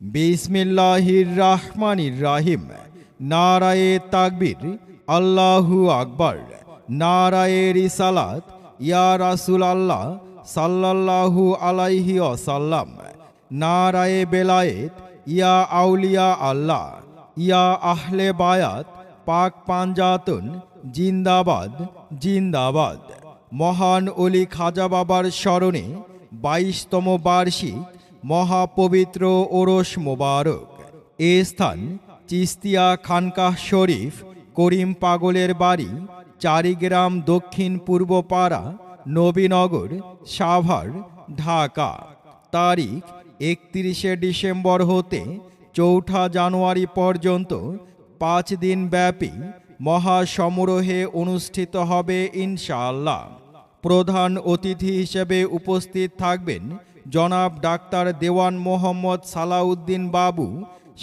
বিসমিল্লাহির রাহমানির রাহিম। নারায়ে তাকবীর, আল্লাহু আকবার। নারায়ে রিসালাত, ইয়া রাসূলুল্লাহ সাল্লাল্লাহু আলাইহি ওয়াসাল্লাম। নারায়ে বেলায়েত, ইয়া আউলিয়া আল্লাহ। ইয়া আহলে বায়াত, পাক পাঞ্জাতন জিন্দাবাদ জিন্দাবাদ। মহান অলি খাজা বাবার স্মরণে 22তম বার্ষিক মহাপবিত্র ওরস মোবারক। এ স্থান চিস্তিয়া খানকাহ শরীফ, করিম পাগলের বাড়ি, চারিগ্রাম, দক্ষিণ পূর্ব পাড়া, নবীনগর, সাভার, ঢাকা। তারিখ 31শে ডিসেম্বর হতে 4ঠা জানুয়ারি পর্যন্ত 5 দিন ব্যাপী মহাসমারোহে অনুষ্ঠিত হবে ইনশাআল্লাহ। প্রধান অতিথি হিসেবে উপস্থিত থাকবেন জনাব ডাক্তার দেওয়ান মোহাম্মদ সালাউদ্দিন বাবু,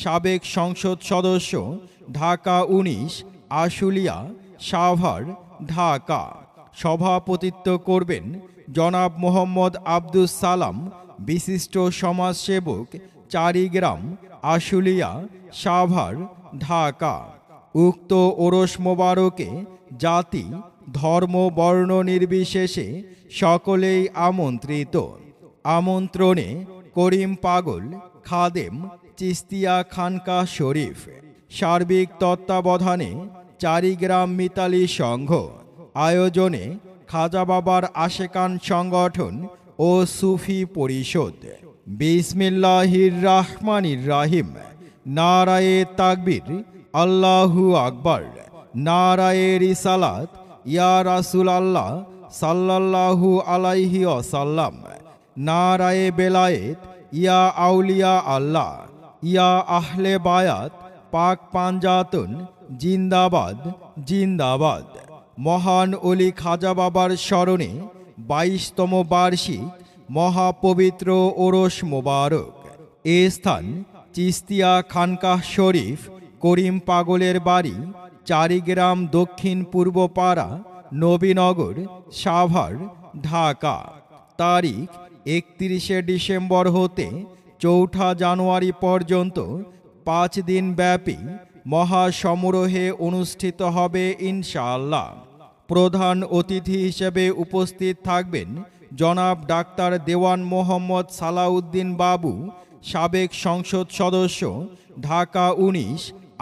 সাবেক সংসদ সদস্য, ঢাকা 19, আশুলিয়া, সাভার, ঢাকা। সভাপতিত্ব করবেন জনাব মোহাম্মদ আব্দুস সালাম, বিশিষ্ট সমাজসেবক, চারিগ্রাম, আশুলিয়া, সাভার, ঢাকা। উক্ত ওরস মোবারকে জাতি, ধর্ম, বর্ণ নির্বিশেষে সকলেই আমন্ত্রিত। আমন্ত্রণে করিম পাগল খাদেম চিস্তিয়া খানকাহ শরীফ। সার্বিক তত্ত্বাবধানে চারিগ্রাম মিতালি সংঘ। আয়োজনে খাজা বাবার আশেকান সংগঠন ও সুফি পরিষদ। বিসমিল্লাহির রাহমানির রাহিম। নারায়ে তাকবীর, আল্লাহু আকবার। নারায়ে রিসালাত, ইয়া রাসূলুল্লাহ সাল্লাল্লাহু আলাইহি ওয়াসাল্লাম। নারায়ে বেলায়েত, ইয়া আউলিয়া আল্লাহ। ইয়া আহলে বায়াত, পাক পাঞ্জাতন জিন্দাবাদ জিন্দাবাদ। মহান অলি খাজা বাবার স্মরণে 22তম বার্ষিক মহাপবিত্র ওরস মোবারক। এ স্থান চিস্তিয়া খানকাহ শরীফ, করিম পাগলের বাড়ি, চারিগ্রাম, দক্ষিণ পূর্ব পাড়া, নবীনগর, সাভার, ঢাকা। তারিখ 31শে ডিসেম্বর হতে 4ঠা জানুয়ারি পর্যন্ত 5 দিন ব্যাপী মহাসমারোহে অনুষ্ঠিত হবে ইনশাআল্লাহ। প্রধান অতিথি হিসেবে উপস্থিত থাকবেন জনাব ডাক্তার দেওয়ান মোহাম্মদ সালাউদ্দিন বাবু, সাবেক সংসদ সদস্য, ঢাকা 19,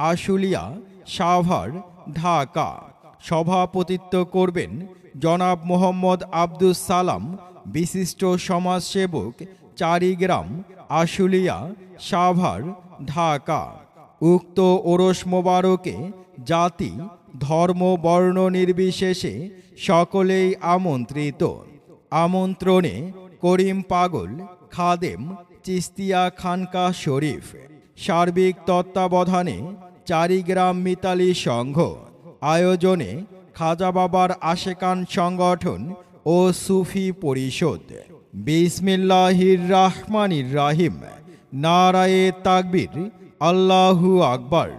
আশুলিয়া, সাভার, ঢাকা। সভাপতিত্ব করবেন জনাব মোহাম্মদ আব্দুস সালাম, বিশিষ্ট সমাজসেবক, চারিগ্রাম, আশুলিয়া, সাভার, ঢাকা। উক্ত ওরস মোবারকে জাতি, ধর্ম, বর্ণ নির্বিশেষে সকলেই আমন্ত্রিত। আমন্ত্রণে করিম পাগল খাদেম চিস্তিয়া খানকাহ শরীফ। সার্বিক তত্ত্বাবধানে চারিগ্রাম মিতালি সংঘ। আয়োজনে খাজা বাবার আশেকান সংগঠন ও সুফি পরিষদ। বিসমিল্লাহির রাহমানির রাহিম। নারায়ে তাকবীর, আল্লাহু আকবার।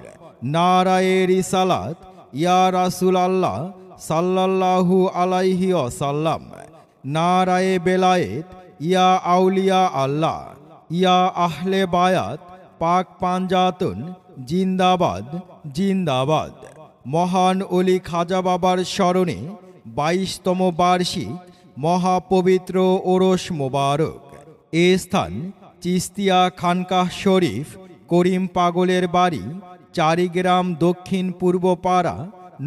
নারায়ে রিসালাত, ইয়া রাসূলুল্লাহ সাল্লাল্লাহু আলাইহি ওয়াসাল্লাম। নারায়ে বেলায়েত, ইয়া আউলিয়া আল্লাহ। ইয়া আহলে বায়াত, পাক পাঞ্জাতন জিন্দাবাদ জিন্দাবাদ। মহান অলি খাজা বাবার স্মরণে 22তম বার্ষিক মহাপবিত্র ওরস মোবারক। এ স্থান চিস্তিয়া খানকাহ শরীফ, করিম পাগলের বাড়ি, চারিগ্রাম, দক্ষিণ পূর্ব পাড়া,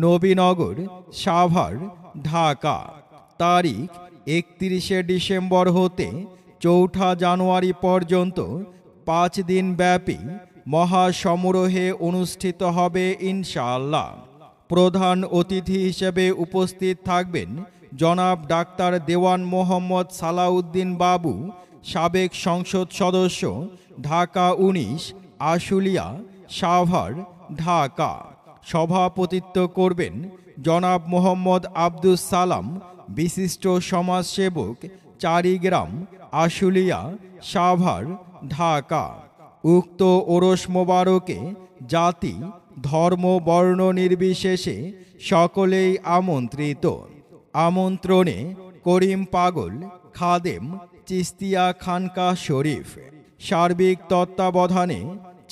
নবীনগর, সাভার, ঢাকা। তারিখ 31শে ডিসেম্বর হতে 4ঠা জানুয়ারি পর্যন্ত 5 দিন ব্যাপী মহাসমারোহে অনুষ্ঠিত হবে ইনশাআল্লাহ। প্রধান অতিথি হিসেবে উপস্থিত থাকবেন জনাব ডাক্তার দেওয়ান মোহাম্মদ সালাউদ্দিন বাবু, সাবেক সংসদ সদস্য, ঢাকা 19, আশুলিয়া, সাভার, ঢাকা। সভাপতিত্ব করবেন জনাব মোহাম্মদ আব্দুস সালাম, বিশিষ্ট সমাজসেবক, চারিগ্রাম, আশুলিয়া, সাভার, ঢাকা। উক্ত ওরস মোবারকে জাতি, ধর্ম, বর্ণ নির্বিশেষে সকলেই আমন্ত্রিত। আমন্ত্রণে করিম পাগল খাদেম চিস্তিয়া খানকাহ শরীফ। সার্বিক তত্ত্বাবধানে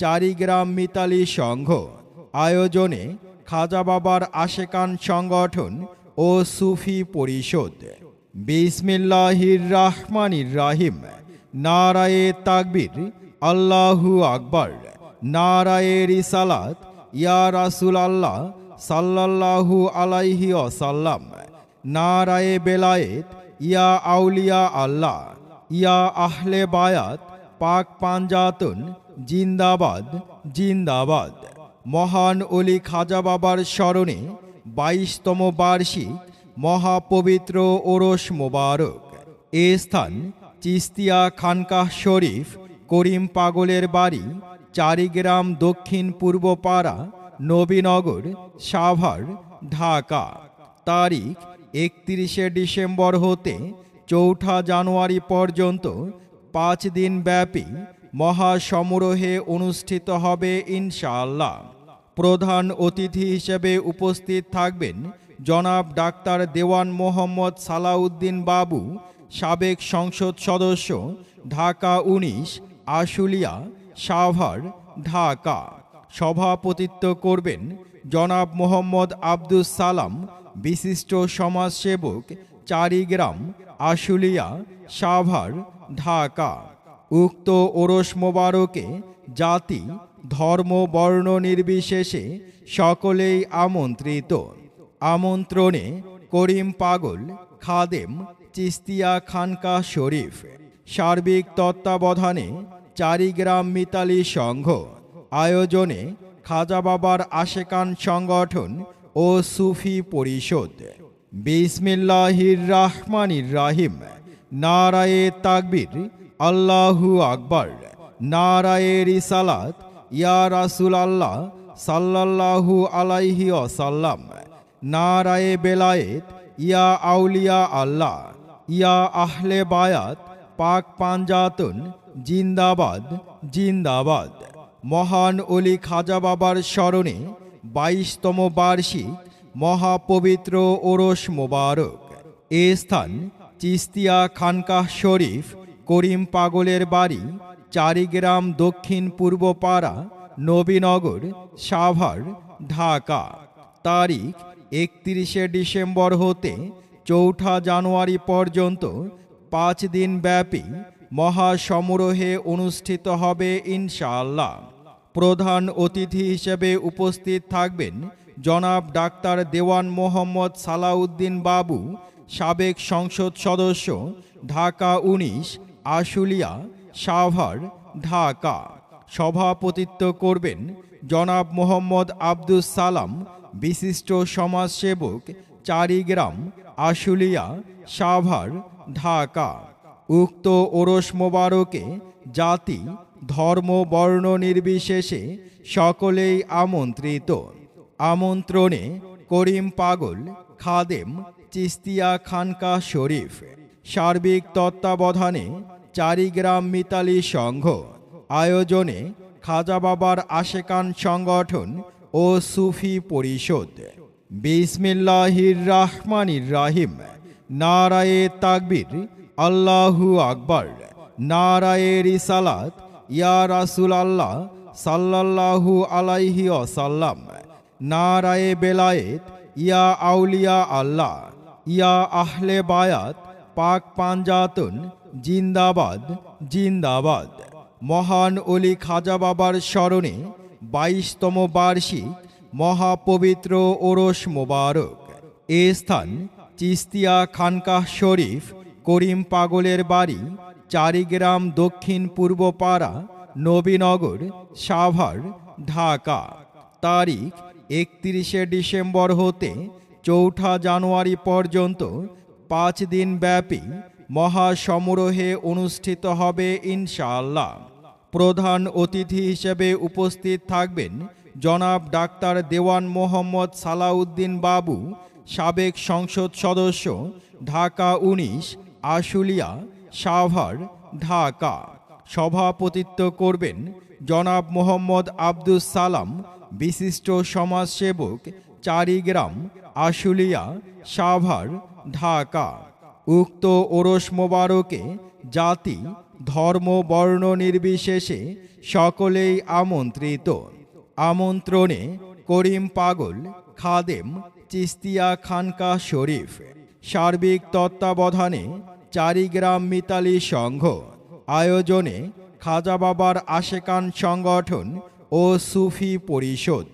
চারিগ্রাম মিতালি সংঘ, আয়োজনে খাজা বাবার আশেকান সংগঠন ও সুফি পরিষদ। বিসমিল্লাহির রাহমানির রাহিম। নারায়ে তাকবীর, আল্লাহু আকবার। নারায়ে রিসালাত, ইয়া রাসূল আল্লাহ সাল্লাল্লাহু আলাইহি ওয়াসাল্লাম। নারায়ে বেলায়েত, ইয়া আউলিয়া আল্লাহ, ইয়া আহলে বায়াত, পাক পাঞ্জাতন জিন্দাবাদ জিন্দাবাদ। মহান অলি খাজা বাবার স্মরণে 22তম বার্ষিক মহাপবিত্র ওরস মোবারক। এ স্থান চিস্তিয়া খানকাহ শরীফ, করিম পাগলের বাড়ি, চারিগ্রাম, দক্ষিণ পূর্ব পাড়া, নবীনগর, সাভার, ঢাকা। তারিখ 31শে ডিসেম্বর হতে 4ঠা জানুয়ারি পর্যন্ত 5 দিন ব্যাপী মহাসমারোহে অনুষ্ঠিত হবে ইনশাআল্লাহ। প্রধান অতিথি হিসেবে উপস্থিত থাকবেন জনাব ডাক্তার দেওয়ান মোহাম্মদ সালাউদ্দিন বাবু, সাবেক সংসদ সদস্য, ঢাকা 19, আশুলিয়া, সাভার, ঢাকা। সভাপতিত্ব করবেন জনাব মোহাম্মদ আব্দুস সালাম, বিশিষ্ট সমাজসেবক, চারিগ্রাম, আশুলিয়া, সাভার, ঢাকা। উক্ত ওরস মোবারকে জাতি, ধর্ম, বর্ণ নির্বিশেষে সকলেই আমন্ত্রিত। আমন্ত্রণে করিম পাগল, খাদেম, চিস্তিয়া খানকাহ শরীফ। সার্বিক তত্ত্বাবধানে চারিগ্রাম মিতালি সংঘ, আয়োজনে খাজা বাবার আশেকান সংগঠন ও সুফি পরিষদ। বিসমিল্লাহির রাহমানির রাহিম। নারায়ে তাকবীর, আল্লাহু আকবার। নারায়ে রিসালাত, ইয়া রাসূল আল্লাহ সাল্লাল্লাহু আলাইহি ওয়াসাল্লাম। নারায়ে বেলায়েত, ইয়া আউলিয়া আল্লাহ, ইয়া আহলে বায়াত, পাক পাঞ্জাতন জিন্দাবাদ জিন্দাবাদ। মহান অলি খাজা বাবার স্মরণে 22তম বার্ষিক মহাপবিত্র ওরস মোবারক। এ স্থান চিস্তিয়া খানকাহ শরীফ, করিম পাগলের বাড়ি, চারিগ্রাম, দক্ষিণ পূর্ব পাড়া, নবীনগর, সাভার, ঢাকা। তারিখ 31শে ডিসেম্বর হতে 4ঠা জানুয়ারি পর্যন্ত 5 দিন ব্যাপী মহাসমারোহে অনুষ্ঠিত হবে ইনশাআল্লাহ। প্রধান অতিথি হিসেবে উপস্থিত থাকবেন জনাব ডাক্তার দেওয়ান মোহাম্মদ সালাউদ্দিন বাবু, সাবেক সংসদ সদস্য, ঢাকা 19, আশুলিয়া, সাভার, ঢাকা। সভাপতিত্ব করবেন জনাব মোহাম্মদ আব্দুস সালাম, বিশিষ্ট সমাজসেবক, চারিগ্রাম, আশুলিয়া, সাভার, ঢাকা। উক্ত ওরস মোবারকে জাতি, ধর্ম, বর্ণ নির্বিশেষে সকলেই আমন্ত্রিত। আমন্ত্রণে করিম পাগল, খাদেম, চিস্তিয়া খানকাহ শরীফ। সার্বিক তত্ত্বাবধানে চারিগ্রাম মিতালি সংঘ, আয়োজনে খাজা বাবার আশেকান সংগঠন ও সুফি পরিষদ। বিসমিল্লাহির রাহমানির রাহিম। নারায়ে তাকবীর, আল্লাহু আকবার। নারায়ে রিসালাত, ইয়া রাসূল আল্লাহ সাল্লাল্লাহু আলাইহি ওয়াসাল্লাম। নারায়ে বেলায়েত, ইয়া আউলিয়া আল্লাহ, ইয়া আহলে বায়াত, পাক পাঞ্জাতন জিন্দাবাদ জিন্দাবাদ। মহান অলি খাজা বাবার স্মরণে 22তম বার্ষিক মহাপবিত্র ওরস মোবারক। এ স্থান চিস্তিয়া খানকাহ শরীফ, করিম পাগলের বাড়ি, চারিগ্রাম, দক্ষিণ পূর্ব পাড়া, নবীনগর, সাভার, ঢাকা। তারিখ 31শে ডিসেম্বর হতে 4ঠা জানুয়ারি পর্যন্ত 5 দিন ব্যাপী মহাসমারোহে অনুষ্ঠিত হবে ইনশাআল্লাহ। প্রধান অতিথি হিসেবে উপস্থিত থাকবেন জনাব ডাক্তার দেওয়ান মোহাম্মদ সালাউদ্দিন বাবু, সাবেক সংসদ সদস্য, ঢাকা 19, আশুলিয়া, সাভার, ঢাকা। সভাপতিত্ব করবেন জনাব মোহাম্মদ আব্দুস সালাম, বিশিষ্ট সমাজসেবক, চারিগ্রাম, আশুলিয়া, সাভার, ঢাকা। উক্ত ওরস মোবারকে জাতি, ধর্ম বর্ণ নির্বিশেষে সকলেই আমন্ত্রিত। আমন্ত্রণে করিম পাগল, খাদেম, চিস্তিয়া খানকা শরীফ। সার্বিক তত্ত্বাবধানে চারিগ্রাম মিতালি সংঘ। আয়োজনে খাজা বাবার আশেকান সংগঠন ও সুফি পরিষদ।